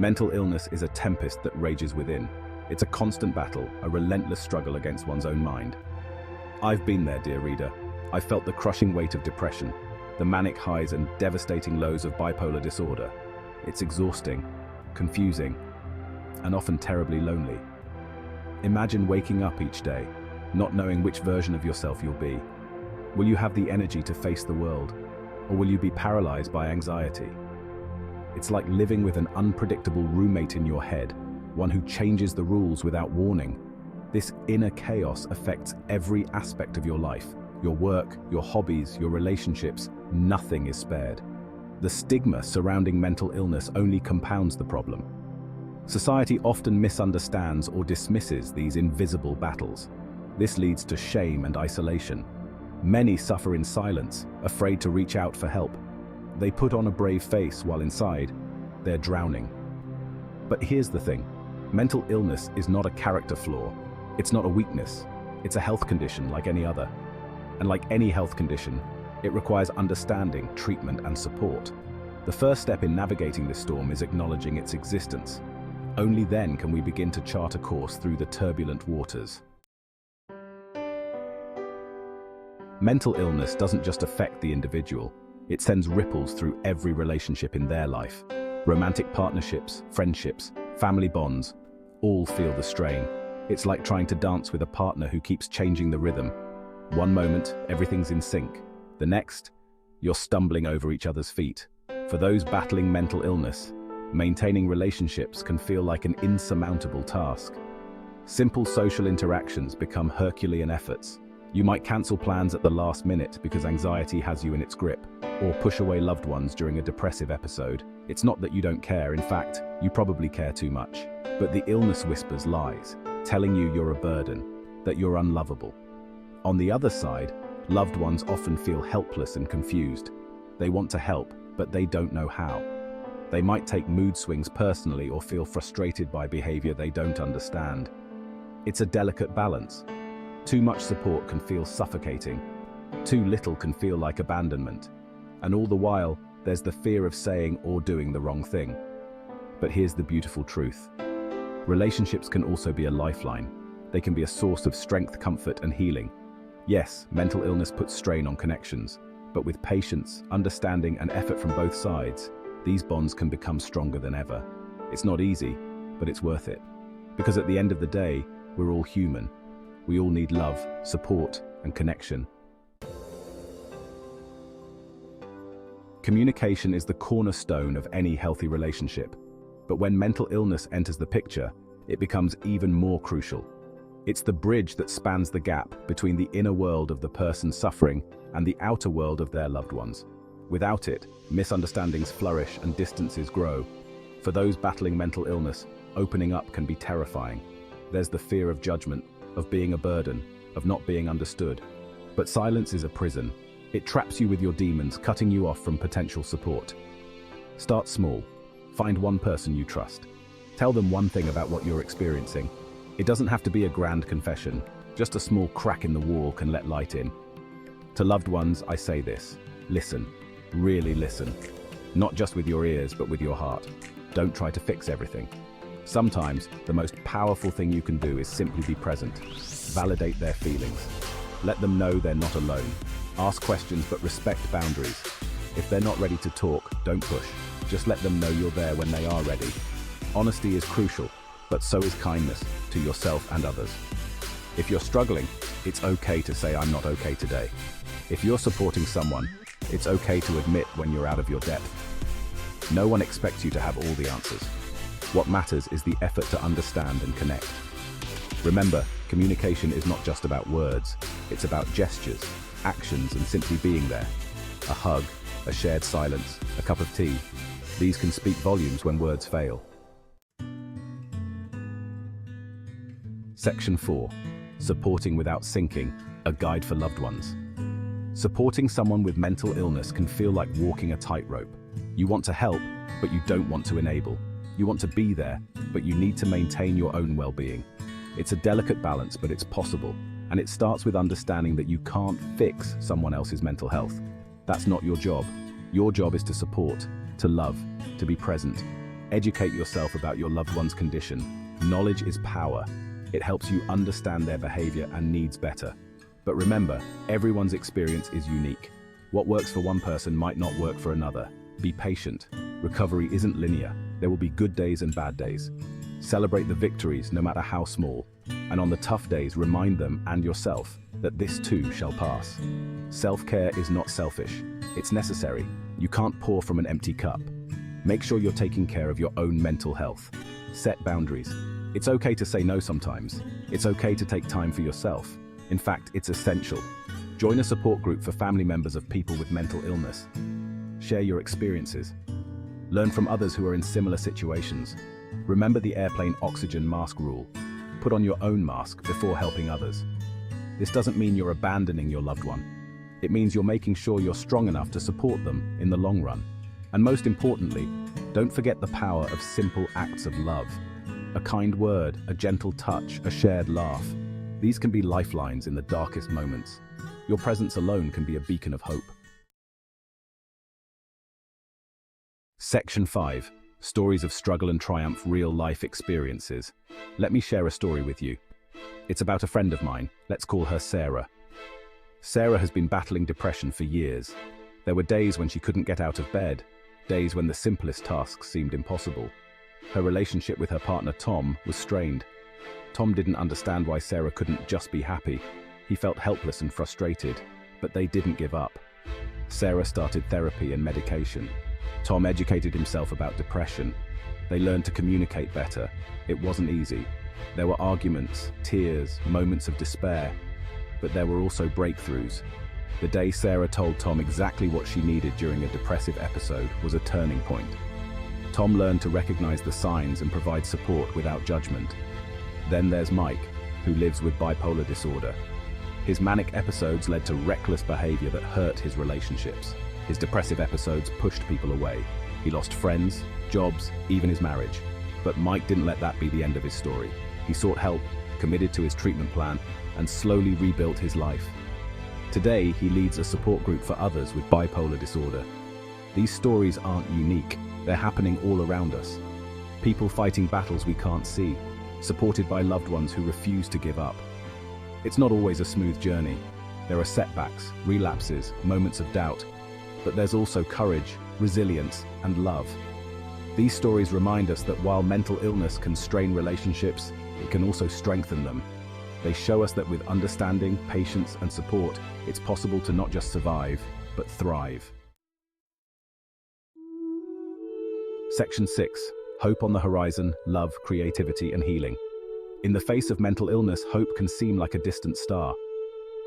Mental illness is a tempest that rages within. It's a constant battle, a relentless struggle against one's own mind. I've been there, dear reader. I've felt the crushing weight of depression, the manic highs and devastating lows of bipolar disorder. It's exhausting, confusing, and often terribly lonely. Imagine waking up each day, not knowing which version of yourself you'll be. Will you have the energy to face the world, or will you be paralyzed by anxiety? It's like living with an unpredictable roommate in your head, one who changes the rules without warning. This inner chaos affects every aspect of your life, your work, your hobbies, your relationships. Nothing is spared. The stigma surrounding mental illness only compounds the problem. Society often misunderstands or dismisses these invisible battles. This leads to shame and isolation. Many suffer in silence, afraid to reach out for help. They put on a brave face while inside, they're drowning. But here's the thing. Mental illness is not a character flaw. It's not a weakness. It's a health condition like any other. And like any health condition, it requires understanding, treatment, and support. The first step in navigating this storm is acknowledging its existence. Only then can we begin to chart a course through the turbulent waters. Mental illness doesn't just affect the individual, it sends ripples through every relationship in their life. Romantic partnerships, friendships, family bonds, all feel the strain. It's like trying to dance with a partner who keeps changing the rhythm. One moment, everything's in sync. The next, you're stumbling over each other's feet. For those battling mental illness, maintaining relationships can feel like an insurmountable task. Simple social interactions become Herculean efforts. You might cancel plans at the last minute because anxiety has you in its grip, or push away loved ones during a depressive episode. It's not that you don't care, in fact, you probably care too much. But the illness whispers lies, telling you you're a burden, that you're unlovable. On the other side, loved ones often feel helpless and confused. They want to help, but they don't know how. They might take mood swings personally or feel frustrated by behavior they don't understand. It's a delicate balance. Too much support can feel suffocating. Too little can feel like abandonment. And all the while, there's the fear of saying or doing the wrong thing. But here's the beautiful truth. Relationships can also be a lifeline. They can be a source of strength, comfort, and healing. Yes, mental illness puts strain on connections, but with patience, understanding, and effort from both sides, these bonds can become stronger than ever. It's not easy, but it's worth it. Because at the end of the day, we're all human. We all need love, support, and connection. Communication is the cornerstone of any healthy relationship. But when mental illness enters the picture, it becomes even more crucial. It's the bridge that spans the gap between the inner world of the person suffering and the outer world of their loved ones. Without it, misunderstandings flourish and distances grow. For those battling mental illness, opening up can be terrifying. There's the fear of judgment, of being a burden, of not being understood. But silence is a prison. It traps you with your demons, cutting you off from potential support. Start small. Find one person you trust. Tell them one thing about what you're experiencing. It doesn't have to be a grand confession. Just a small crack in the wall can let light in. To loved ones, I say this. Listen. Really listen. Not just with your ears, but with your heart. Don't try to fix everything. Sometimes, the most powerful thing you can do is simply be present. Validate their feelings. Let them know they're not alone. Ask questions, but respect boundaries. If they're not ready to talk, don't push. Just let them know you're there when they are ready. Honesty is crucial, but so is kindness to yourself and others. If you're struggling, it's okay to say I'm not okay today. If you're supporting someone, it's okay to admit when you're out of your depth. No one expects you to have all the answers. What matters is the effort to understand and connect. Remember, communication is not just about words. It's about gestures, actions, and simply being there. A hug, a shared silence, a cup of tea. These can speak volumes when words fail. Section 4. Supporting without sinking, a guide for loved ones. Supporting someone with mental illness can feel like walking a tightrope. You want to help, but you don't want to enable. You want to be there, but you need to maintain your own well-being. It's a delicate balance, but it's possible. And it starts with understanding that you can't fix someone else's mental health. That's not your job. Your job is to support, to love, to be present. Educate yourself about your loved one's condition. Knowledge is power. It helps you understand their behavior and needs better. But remember, everyone's experience is unique. What works for one person might not work for another. Be patient. Recovery isn't linear. There will be good days and bad days. Celebrate the victories, no matter how small. And on the tough days, remind them and yourself that this too shall pass. Self-care is not selfish. It's necessary. You can't pour from an empty cup. Make sure you're taking care of your own mental health. Set boundaries. It's okay to say no sometimes. It's okay to take time for yourself. In fact, it's essential. Join a support group for family members of people with mental illness. Share your experiences. Learn from others who are in similar situations. Remember the airplane oxygen mask rule. Put on your own mask before helping others. This doesn't mean you're abandoning your loved one. It means you're making sure you're strong enough to support them in the long run. And most importantly, don't forget the power of simple acts of love. A kind word, a gentle touch, a shared laugh. These can be lifelines in the darkest moments. Your presence alone can be a beacon of hope. Section 5. Stories of struggle and triumph, real-life experiences. Let me share a story with you. It's about a friend of mine. Let's call her Sarah. Sarah has been battling depression for years. There were days when she couldn't get out of bed, days when the simplest tasks seemed impossible. Her relationship with her partner Tom was strained. Tom didn't understand why Sarah couldn't just be happy. He felt helpless and frustrated, but they didn't give up. Sarah started therapy and medication. Tom educated himself about depression. They learned to communicate better. It wasn't easy. There were arguments, tears, moments of despair, but there were also breakthroughs. The day Sarah told Tom exactly what she needed during a depressive episode was a turning point. Tom learned to recognize the signs and provide support without judgment. Then there's Mike, who lives with bipolar disorder. His manic episodes led to reckless behavior that hurt his relationships. His depressive episodes pushed people away. He lost friends, jobs, even his marriage. But Mike didn't let that be the end of his story. He sought help, committed to his treatment plan, and slowly rebuilt his life. Today, he leads a support group for others with bipolar disorder. These stories aren't unique. They're happening all around us. People fighting battles we can't see, supported by loved ones who refuse to give up. It's not always a smooth journey. There are setbacks, relapses, moments of doubt, but there's also courage, resilience, and love. These stories remind us that while mental illness can strain relationships, it can also strengthen them. They show us that with understanding, patience, and support, it's possible to not just survive, but thrive. Section 6. Hope on the horizon, love, creativity, and healing. In the face of mental illness, hope can seem like a distant star.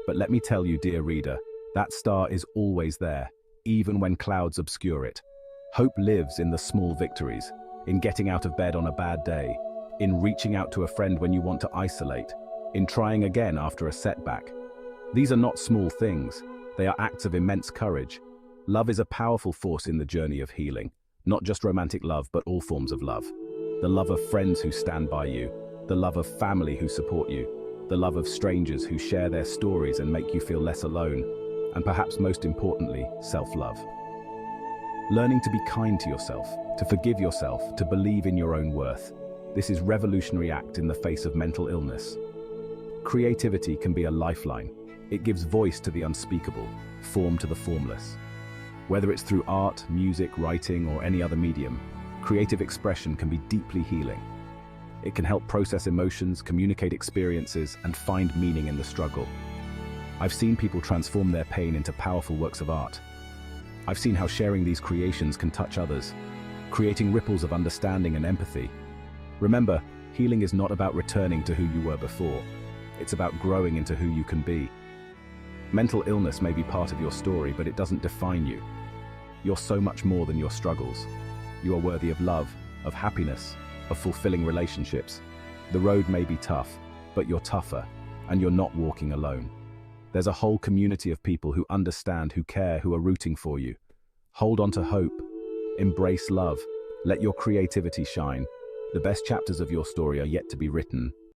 But let me tell you, dear reader, that star is always there, even when clouds obscure it. Hope lives in the small victories, in getting out of bed on a bad day, in reaching out to a friend when you want to isolate, in trying again after a setback. These are not small things. They are acts of immense courage. Love is a powerful force in the journey of healing. Not just romantic love, but all forms of love. The love of friends who stand by you, the love of family who support you, the love of strangers who share their stories and make you feel less alone, and perhaps most importantly, self-love. Learning to be kind to yourself, to forgive yourself, to believe in your own worth. This is a revolutionary act in the face of mental illness. Creativity can be a lifeline. It gives voice to the unspeakable, form to the formless. Whether it's through art, music, writing, or any other medium, creative expression can be deeply healing. It can help process emotions, communicate experiences, and find meaning in the struggle. I've seen people transform their pain into powerful works of art. I've seen how sharing these creations can touch others, creating ripples of understanding and empathy. Remember, healing is not about returning to who you were before. It's about growing into who you can be. Mental illness may be part of your story, but it doesn't define you. You're so much more than your struggles. You are worthy of love, of happiness, of fulfilling relationships. The road may be tough, but you're tougher, and you're not walking alone. There's a whole community of people who understand, who care, who are rooting for you. Hold on to hope. Embrace love. Let your creativity shine. The best chapters of your story are yet to be written.